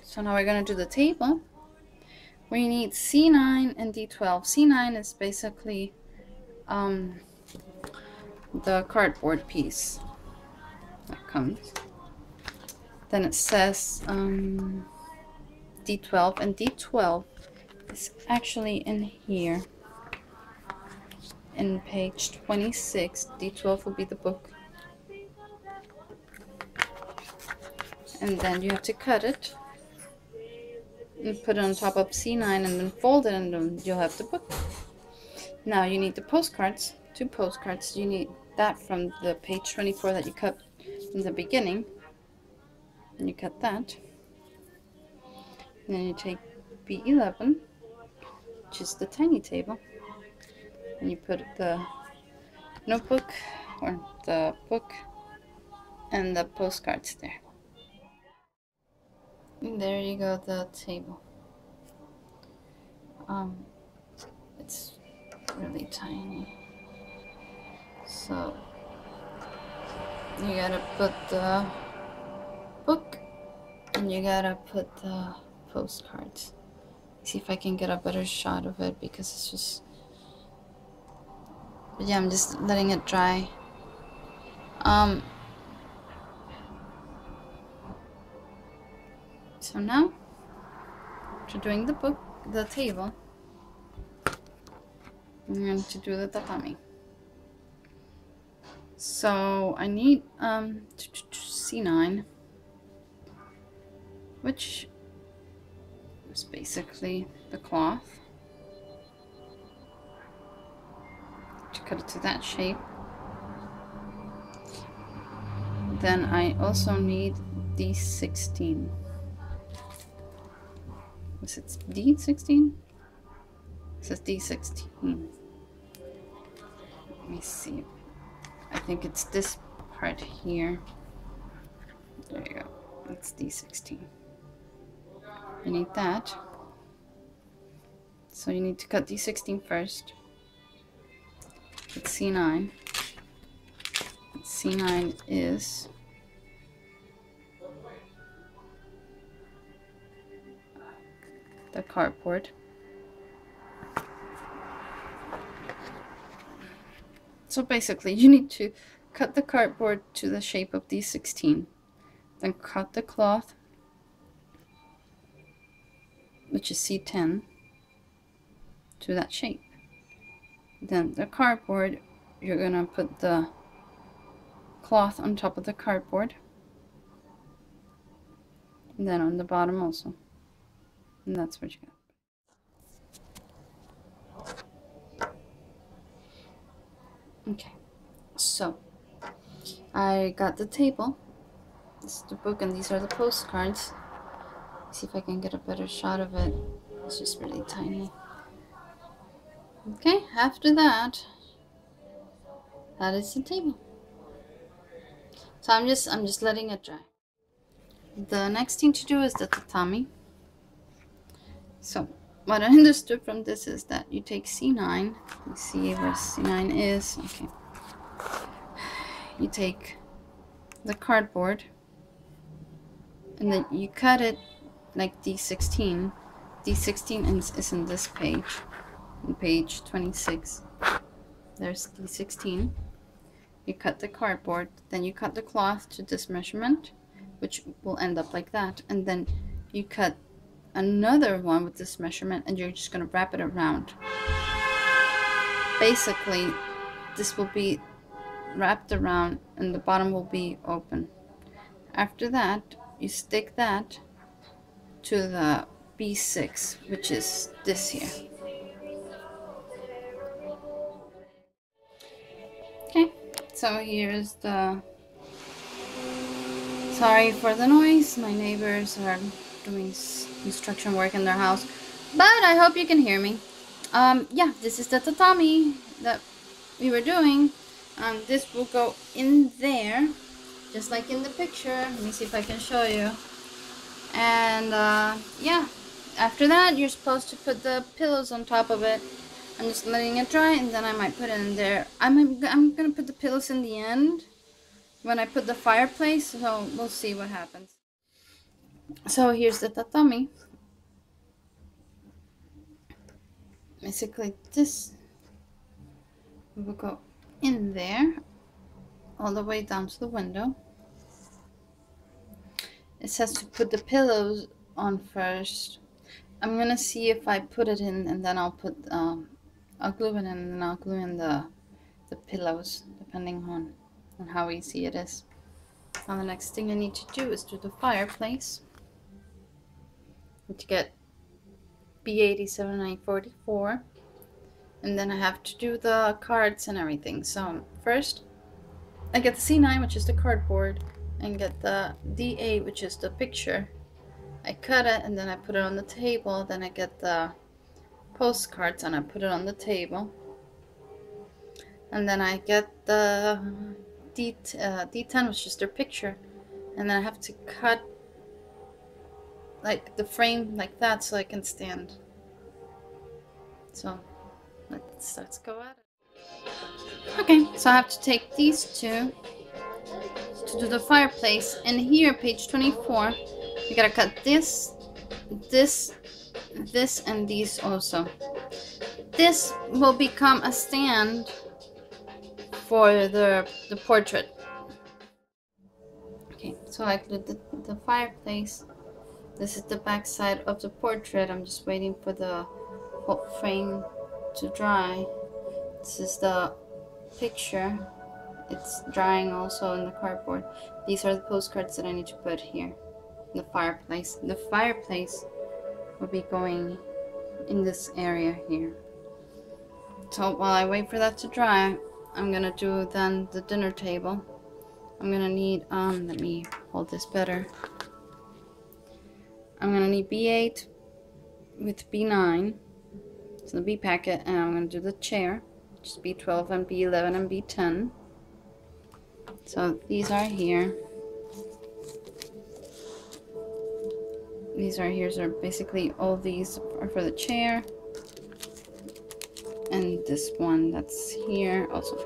So now we're going to do the table. We need C9 and D12. C9 is basically the cardboard piece that comes. Then it says D12, and D12 is actually in here. In page 26, D12 will be the book. And then you have to cut it and put it on top of C9 and then fold it, and then you'll have the book. Now you need the postcards, 2 postcards. You need that from the page 24 that you cut in the beginning. And you cut that. And then you take B11, which is the tiny table, and you put the notebook or the book and the postcards there. And there you go, the table. It's really tiny, so you gotta put the book and you gotta put the postcards. See if I can get a better shot of it, because it's just, but yeah, I'm just letting it dry. So now, after doing the book, the table, I'm going to do the tatami. So I need C9, which is basically the cloth. To cut it to that shape. Then I also need D16. Was it D16? It says D16. Let me see. I think it's this part here. There you go. That's D16. You need that. So you need to cut D16 first. It's C9. C9 is the cardboard. So basically you need to cut the cardboard to the shape of D16, then cut the cloth, which is C10, to that shape. Then the cardboard, you're gonna put the cloth on top of the cardboard, and then on the bottom also, and that's what you got. Okay, so I got the table, this is the book, and these are the postcards. See if I can get a better shot of it. It's just really tiny. Okay, after that, that is the table. So I'm just letting it dry. The next thing to do is the tatami. So what I understood from this is that you take C9. Let's see where C9 is. Okay. You take the cardboard and then you cut it like D16. D16 is in this page, on page 26. There's D16. You cut the cardboard, then you cut the cloth to this measurement, which will end up like that, and then you cut another one with this measurement, and you're just going to wrap it around. Basically, this will be wrapped around and the bottom will be open. After that, you stick that to the B6, which is this here. Okay, so here's the, sorry for the noise, my neighbors are doing construction work in their house, but I hope you can hear me. Yeah, this is the tatami that we were doing. This will go in there, just like in the picture. Let me see if I can show you. And yeah, after that, you're supposed to put the pillows on top of it. I'm just letting it dry, and then I might put it in there. I'm gonna put the pillows in the end when I put the fireplace, so we'll see what happens. So here's the tatami. Basically this will go in there all the way down to the window. It says to put the pillows on first. I'm gonna see if I put it in and then I'll put I'll glue it in and then I'll glue in the pillows depending on how easy it is. Now the next thing I need to do is do the fireplace. I need to get B87944 and then I have to do the cards and everything. So first I get the C9, which is the cardboard, and get the D8, which is the picture. I cut it and then I put it on the table. Then I get the postcards and I put it on the table. And then I get the D10, which is their picture. And then I have to cut like the frame like that so I can stand. So let's go at it. Okay, so I have to take these two to do the fireplace. And here, page 24, you gotta cut this, this, this, and these also. This will become a stand for the portrait. Okay, so I glued the fireplace. This is the back side of the portrait. I'm just waiting for the whole frame to dry. This is the picture. It's drying also in the cardboard. These are the postcards that I need to put here. The fireplace. The fireplace will be going in this area here. So while I wait for that to dry, I'm gonna do then the dinner table. I'm gonna need let me hold this better. I'm gonna need B8 with B9, so the B packet, and I'm gonna do the chair, which is B12 and B11 and B10. So these are here. These are here, so basically all these are for the chair. And this one that's here also.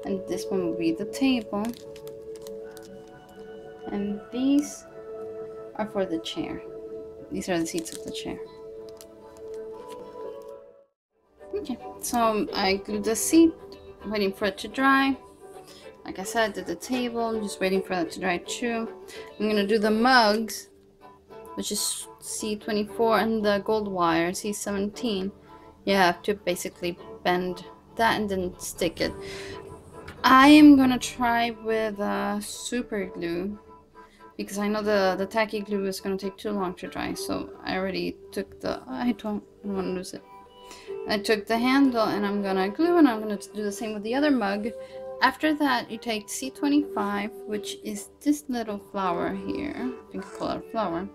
And this one will be the table. And these are for the chair. These are the seats of the chair. Okay, so I glued the seat, waiting for it to dry. Like I said, I did the table, I'm just waiting for that to dry too. I'm gonna do the mugs, which is C24, and the gold wire, C17. You have to basically bend that and then stick it. I am gonna try with super glue because I know the tacky glue is gonna take too long to dry. So I already took the, I don't want to lose it. I took the handle and I'm gonna glue, and I'm gonna do the same with the other mug. After that, you take C25, which is this little flower here. I think I call it a flower.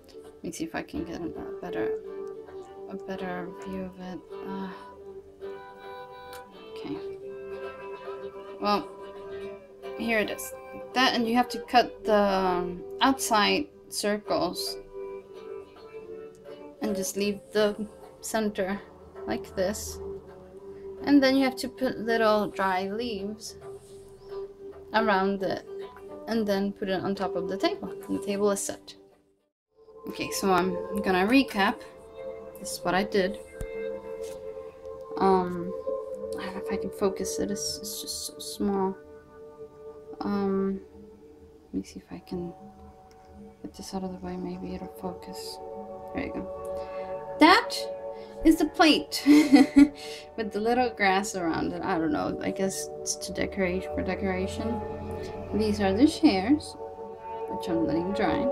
Let me see if I can get a better view of it. Okay. Well, here it is. That, and you have to cut the outside circles and just leave the center like this. And then you have to put little dry leaves around it and then put it on top of the table. And the table is set. Okay, so I'm gonna recap. This is what I did. I don't know if I can focus it. It's just so small. Let me see if I can get this out of the way. Maybe it'll focus. There you go. That is the plate with the little grass around it. I don't know. I guess it's to decorate for decoration. These are the chairs, which I'm letting dry.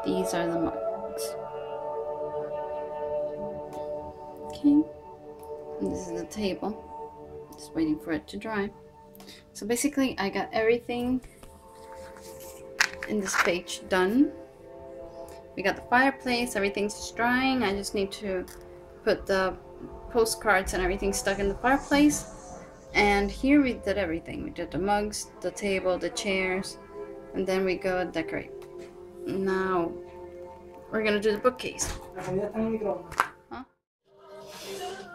These are the mugs. Okay. And this is the table. Just waiting for it to dry. So basically, I got everything in this page done. We got the fireplace, everything's drying. I just need to put the postcards and everything stuck in the fireplace. And here we did everything. We did the mugs, the table, the chairs, and then we go and decorate. Now, we're gonna do the bookcase. Huh?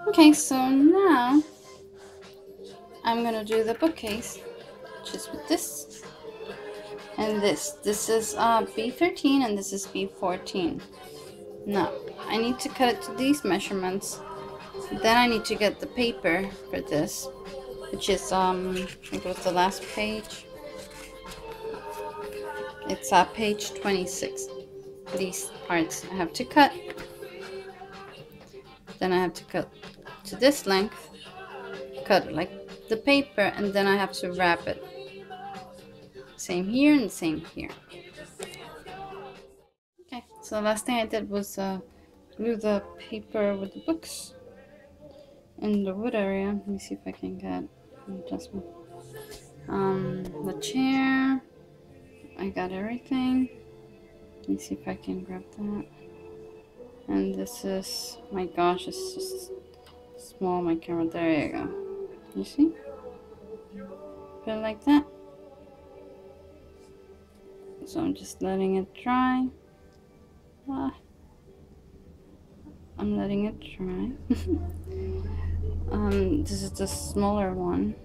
Okay, so now I'm gonna do the bookcase, which is with this. and this is B13 and this is B14. Now I need to cut it to these measurements. Then I need to get the paper for this, which is I think it was the last page. It's page 26. These parts I have to cut. Then I have to cut to this length, cut it like the paper, and then I have to wrap it. Same here and same here. Okay, so the last thing I did was glue the paper with the books in the wood area. Let me see if I can get an adjustment. The chair, I got everything. Let me see if I can grab that. And this is, my gosh, it's just small, my camera. There you go. You see? Put it like that. So I'm just letting it dry. I'm letting it dry. This is the smaller one.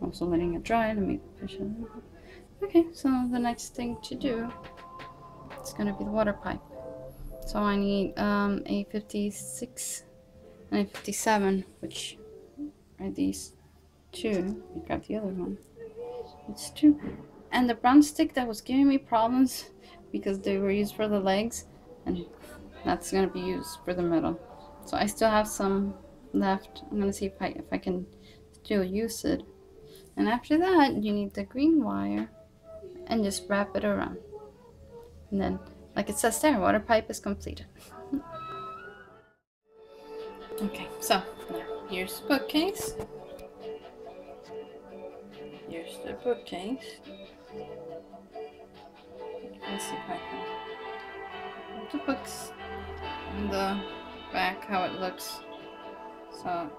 Also letting it dry. Let me push it. Okay, so the next thing to do is gonna be the water pipe. So I need a 56 and a 57, which are these two. I grab the other one. It's two. And the brown stick that was giving me problems because they were used for the legs, and that's gonna be used for the middle. So I still have some left. I'm gonna see if I can still use it. And after that, you need the green wire and just wrap it around. And then, like it says there, water pipe is completed. Okay, so here's the bookcase. Here's the bookcase. Let's see if I can put the books in the back, how it looks. So,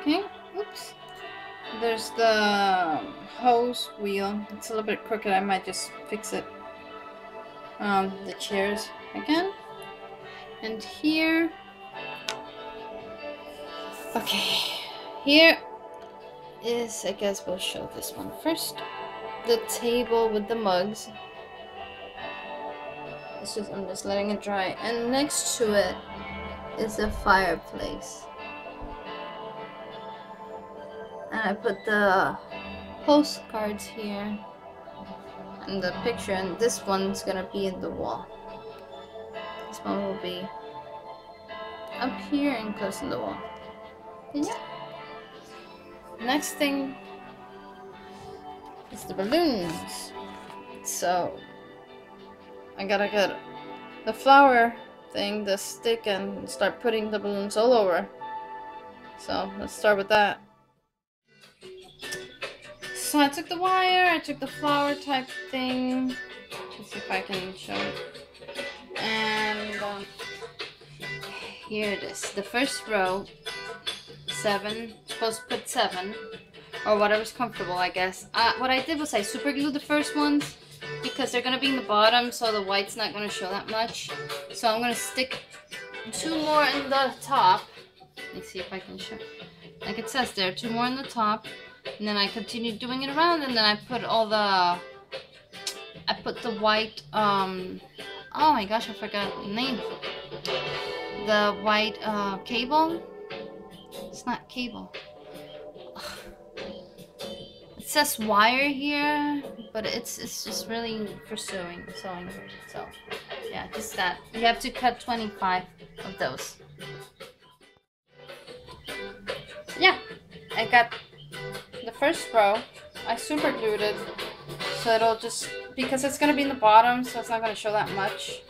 okay, oops. There's the hose wheel. It's a little bit crooked. I might just fix it. The chairs again. And here, okay, here is, I guess we'll show this one first. The table with the mugs. It's just, I'm just letting it dry. And next to it is a fireplace. And I put the postcards here and the picture, and this one's gonna be in the wall. This one will be up here and close in the wall. Yeah. Next thing is the balloons. So I gotta get the flower thing, the stick, and start putting the balloons all over. So let's start with that. So I took the wire, I took the flower type thing. Let's see if I can show it. And here it is. The first row, 7. Supposed to put 7, or whatever's comfortable, I guess. What I did was I super glued the first ones because they're gonna be in the bottom, so the white's not gonna show that much. So I'm gonna stick 2 more in the top. Let me see if I can show. Like it says there, 2 more in the top. And then I continued doing it around, and then I put all the, I put the white, oh my gosh, I forgot the name. The white cable. It's not cable. It says wire here, but it's just really for sewing. So yeah, just that. You have to cut 25 of those. Yeah, I got the first row. I super glued it, so it'll just, because it's gonna be in the bottom, so it's not gonna show that much.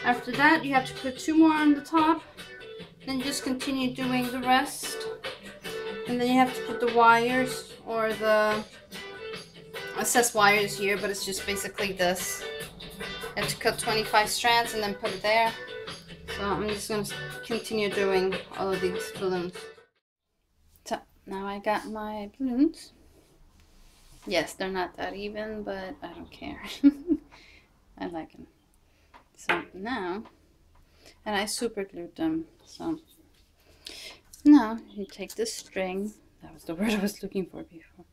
After that, you have to put 2 more on the top, then just continue doing the rest. And then you have to put the wires, or the, it says wires here, but it's just basically this. You have to cut 25 strands and then put it there. So I'm just gonna continue doing all of these balloons. So now I got my balloons. Yes, they're not that even, but I don't care. I like them. So now, and I super glued them. So now you take this string that was That's the word I was looking for before.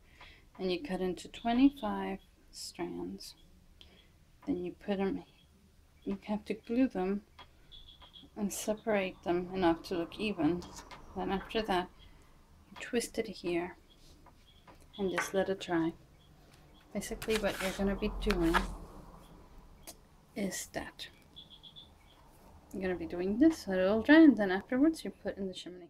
And you cut into 25 strands. Then you put them, you have to glue them and separate them enough to look even. Then after that, you twist it here and just let it dry. Basically what you're going to be doing is that you're going to be doing this so it'll dry, and then afterwards you put in the chimney.